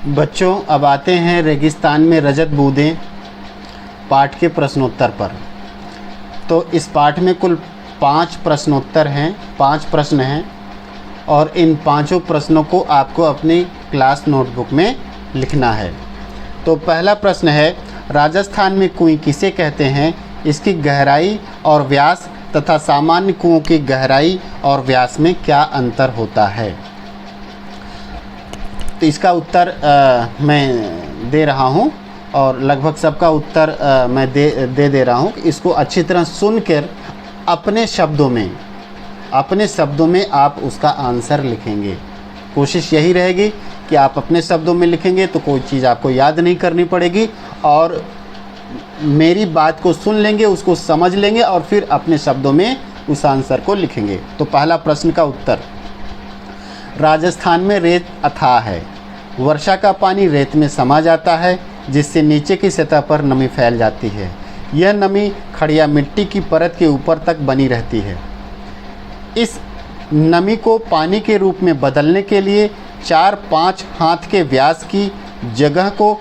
बच्चों, अब आते हैं रेगिस्तान में रजत बूंदें पाठ के प्रश्नोत्तर पर। तो इस पाठ में कुल 5 प्रश्नोत्तर हैं, 5 प्रश्न हैं और इन पांचों प्रश्नों को आपको अपनी क्लास नोटबुक में लिखना है। तो पहला प्रश्न है, राजस्थान में कुएं किसे कहते हैं? इसकी गहराई और व्यास तथा सामान्य कुओं की गहराई और व्यास में क्या अंतर होता है? तो इसका उत्तर मैं दे रहा हूं और लगभग सबका उत्तर मैं दे रहा हूं। इसको अच्छी तरह सुनकर अपने शब्दों में आप उसका आंसर लिखेंगे। कोशिश यही रहेगी कि आप अपने शब्दों में लिखेंगे तो कोई चीज़ आपको याद नहीं करनी पड़ेगी और मेरी बात को सुन लेंगे, उसको समझ लेंगे और फिर अपने शब्दों में उस आंसर को लिखेंगे। तो पहला प्रश्न का उत्तर, राजस्थान में रेत अथाह है। वर्षा का पानी रेत में समा जाता है जिससे नीचे की सतह पर नमी फैल जाती है। यह नमी खड़िया मिट्टी की परत के ऊपर तक बनी रहती है। इस नमी को पानी के रूप में बदलने के लिए 4-5 हाथ के व्यास की जगह को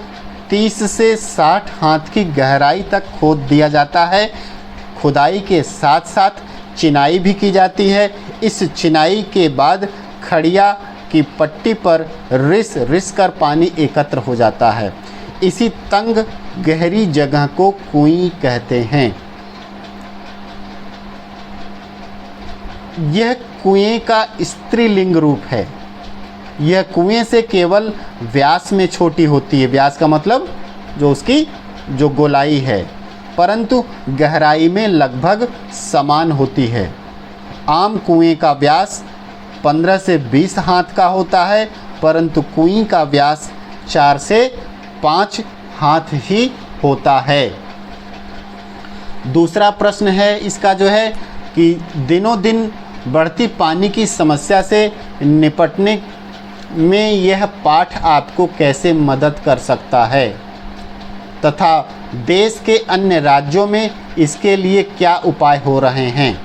30 से 60 हाथ की गहराई तक खोद दिया जाता है। खुदाई के साथ साथ चिनाई भी की जाती है। इस चिनाई के बाद खड़िया की पट्टी पर रिस कर पानी एकत्र हो जाता है। इसी तंग गहरी जगह को कुएं कहते हैं। यह कुएं का स्त्रीलिंग रूप है। यह कुएं से केवल व्यास में छोटी होती है, व्यास का मतलब जो उसकी जो गोलाई है, परंतु गहराई में लगभग समान होती है। आम कुएं का व्यास 15 से 20 हाथ का होता है, परंतु कुएं का व्यास 4 से 5 हाथ ही होता है। दूसरा प्रश्न है इसका जो है कि दिनों दिन बढ़ती पानी की समस्या से निपटने में यह पाठ आपको कैसे मदद कर सकता है तथा देश के अन्य राज्यों में इसके लिए क्या उपाय हो रहे हैं?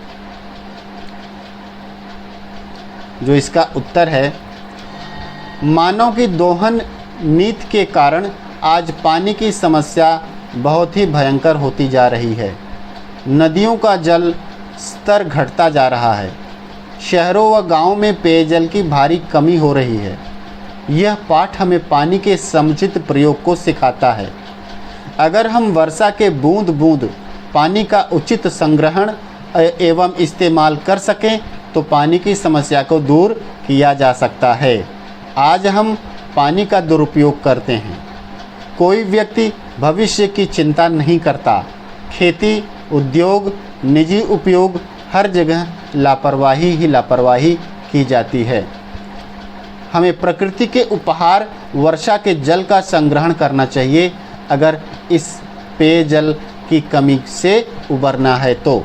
जो इसका उत्तर है, मानव की दोहन नीति के कारण आज पानी की समस्या बहुत ही भयंकर होती जा रही है। नदियों का जल स्तर घटता जा रहा है। शहरों व गांवों में पेयजल की भारी कमी हो रही है। यह पाठ हमें पानी के समुचित प्रयोग को सिखाता है। अगर हम वर्षा के बूंद बूंद पानी का उचित संग्रहण एवं इस्तेमाल कर सकें तो पानी की समस्या को दूर किया जा सकता है। आज हम पानी का दुरुपयोग करते हैं। कोई व्यक्ति भविष्य की चिंता नहीं करता। खेती, उद्योग, निजी उपयोग, हर जगह लापरवाही की जाती है। हमें प्रकृति के उपहार वर्षा के जल का संग्रहण करना चाहिए अगर इस पेयजल की कमी से उबरना है तो।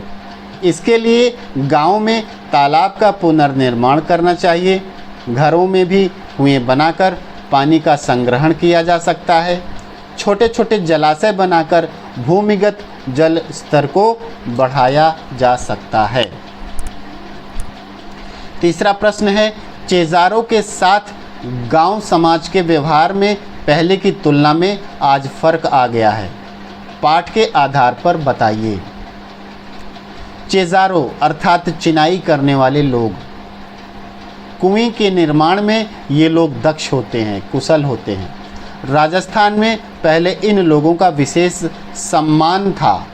इसके लिए गांव में तालाब का पुनर्निर्माण करना चाहिए। घरों में भी कुएं बनाकर पानी का संग्रहण किया जा सकता है। छोटे छोटे जलाशय बनाकर भूमिगत जल स्तर को बढ़ाया जा सकता है। तीसरा प्रश्न है, चेजारों के साथ गांव समाज के व्यवहार में पहले की तुलना में आज फर्क आ गया है। पाठ के आधार पर बताइए। चेजारों अर्थात चिनाई करने वाले लोग। कुएं के निर्माण में ये लोग दक्ष होते हैं, कुशल होते हैं। राजस्थान में पहले इन लोगों का विशेष सम्मान था।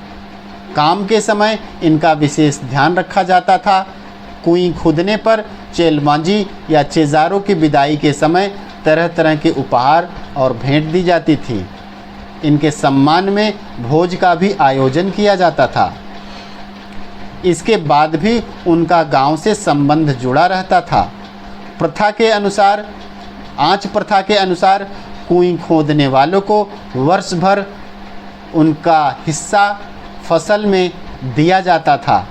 काम के समय इनका विशेष ध्यान रखा जाता था। कुएं खुदने पर चेलमांजी या चेजारों की विदाई के समय तरह तरह के उपहार और भेंट दी जाती थी। इनके सम्मान में भोज का भी आयोजन किया जाता था। इसके बाद भी उनका गांव से संबंध जुड़ा रहता था। आँच प्रथा के अनुसार कुएं खोदने वालों को वर्ष भर उनका हिस्सा फसल में दिया जाता था।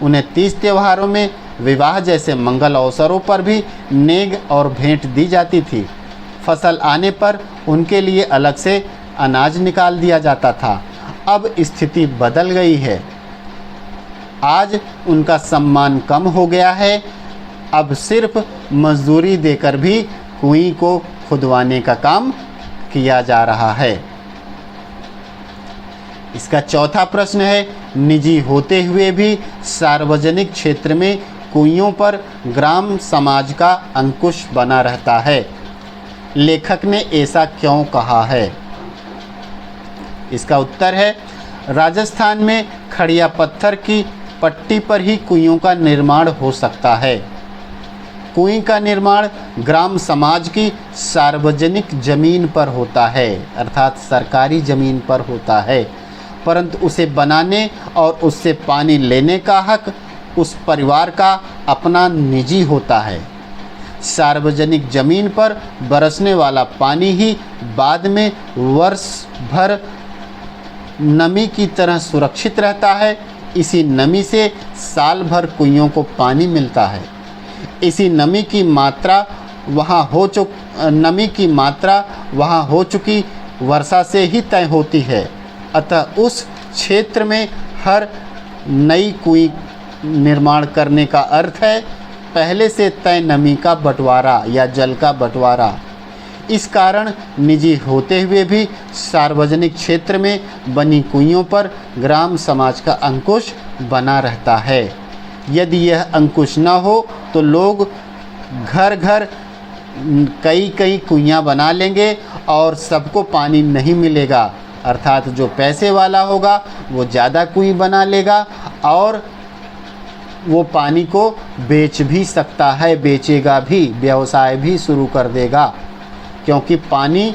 उन्हें तीज त्योहारों में, विवाह जैसे मंगल अवसरों पर भी नेग और भेंट दी जाती थी। फसल आने पर उनके लिए अलग से अनाज निकाल दिया जाता था। अब स्थिति बदल गई है। आज उनका सम्मान कम हो गया है। अब सिर्फ मजदूरी देकर भी कुएं को खुदवाने का काम किया जा रहा है। इसका चौथा प्रश्न है, निजी होते हुए भी सार्वजनिक क्षेत्र में कुइयों पर ग्राम समाज का अंकुश बना रहता है, लेखक ने ऐसा क्यों कहा है? इसका उत्तर है, राजस्थान में खड़िया पत्थर की पट्टी पर ही कुइयों का निर्माण हो सकता है। कुएं का निर्माण ग्राम समाज की सार्वजनिक जमीन पर होता है, अर्थात सरकारी जमीन पर होता है, परंतु उसे बनाने और उससे पानी लेने का हक उस परिवार का अपना निजी होता है। सार्वजनिक जमीन पर बरसने वाला पानी ही बाद में वर्ष भर नमी की तरह सुरक्षित रहता है। इसी नमी से साल भर कुइयों को पानी मिलता है। इसी नमी की मात्रा वहाँ हो चुकी वर्षा से ही तय होती है। अतः उस क्षेत्र में हर नई कुई निर्माण करने का अर्थ है पहले से तय नमी का बंटवारा या जल का बंटवारा। इस कारण निजी होते हुए भी सार्वजनिक क्षेत्र में बनी कुइयों पर ग्राम समाज का अंकुश बना रहता है। यदि यह अंकुश न हो तो लोग घर घर कई कुइयाँ बना लेंगे और सबको पानी नहीं मिलेगा, अर्थात जो पैसे वाला होगा वो ज़्यादा कुई बना लेगा और वो पानी को बेच भी सकता है, बेचेगा भी, व्यवसाय भी शुरू कर देगा, क्योंकि पानी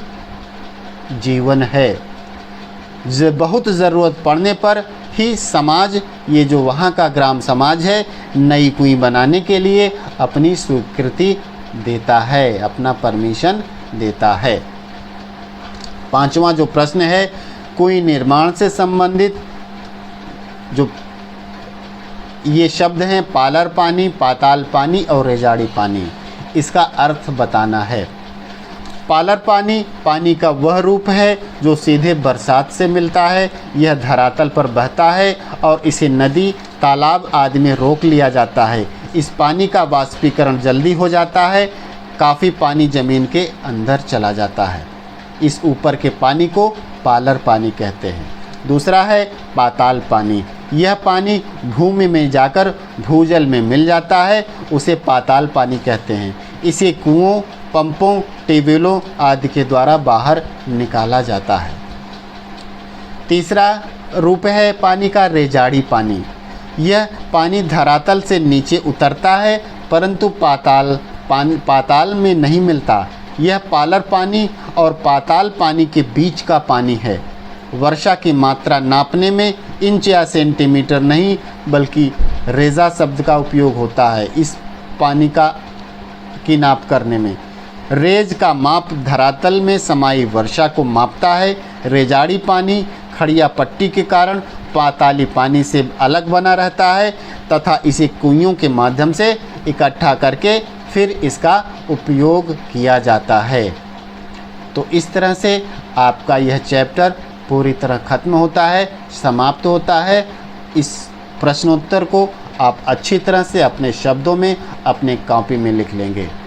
जीवन है। बहुत ज़रूरत पड़ने पर ही समाज, ये जो वहाँ का ग्राम समाज है, नई कुई बनाने के लिए अपनी स्वीकृति देता है, अपना परमिशन देता है। पांचवा जो प्रश्न है, कुई निर्माण से संबंधित जो ये शब्द हैं पालर पानी, पाताल पानी और रेजाड़ी पानी, इसका अर्थ बताना है। पालर पानी पानी का वह रूप है जो सीधे बरसात से मिलता है। यह धरातल पर बहता है और इसे नदी, तालाब आदि में रोक लिया जाता है। इस पानी का वाष्पीकरण जल्दी हो जाता है, काफ़ी पानी ज़मीन के अंदर चला जाता है। इस ऊपर के पानी को पालर पानी कहते हैं। दूसरा है पाताल पानी। यह पानी भूमि में जाकर भूजल में मिल जाता है, उसे पाताल पानी कहते हैं। इसे कुओं, पंपों, ट्यूबवेलों आदि के द्वारा बाहर निकाला जाता है। तीसरा रूप है पानी का रेजाड़ी पानी। यह पानी धरातल से नीचे उतरता है परंतु पाताल में नहीं मिलता। यह पालर पानी और पाताल पानी के बीच का पानी है। वर्षा की मात्रा नापने में इंच या सेंटीमीटर नहीं बल्कि रेजा शब्द का उपयोग होता है इस पानी की नाप करने में। रेज का माप धरातल में समाई वर्षा को मापता है। रेजाड़ी पानी खड़िया पट्टी के कारण पाताली पानी से अलग बना रहता है तथा इसे कुइयों के माध्यम से इकट्ठा करके फिर इसका उपयोग किया जाता है। तो इस तरह से आपका यह चैप्टर पूरी तरह खत्म होता है, समाप्त होता है। इस प्रश्नोत्तर को आप अच्छी तरह से अपने शब्दों में अपने कॉपी में लिख लेंगे।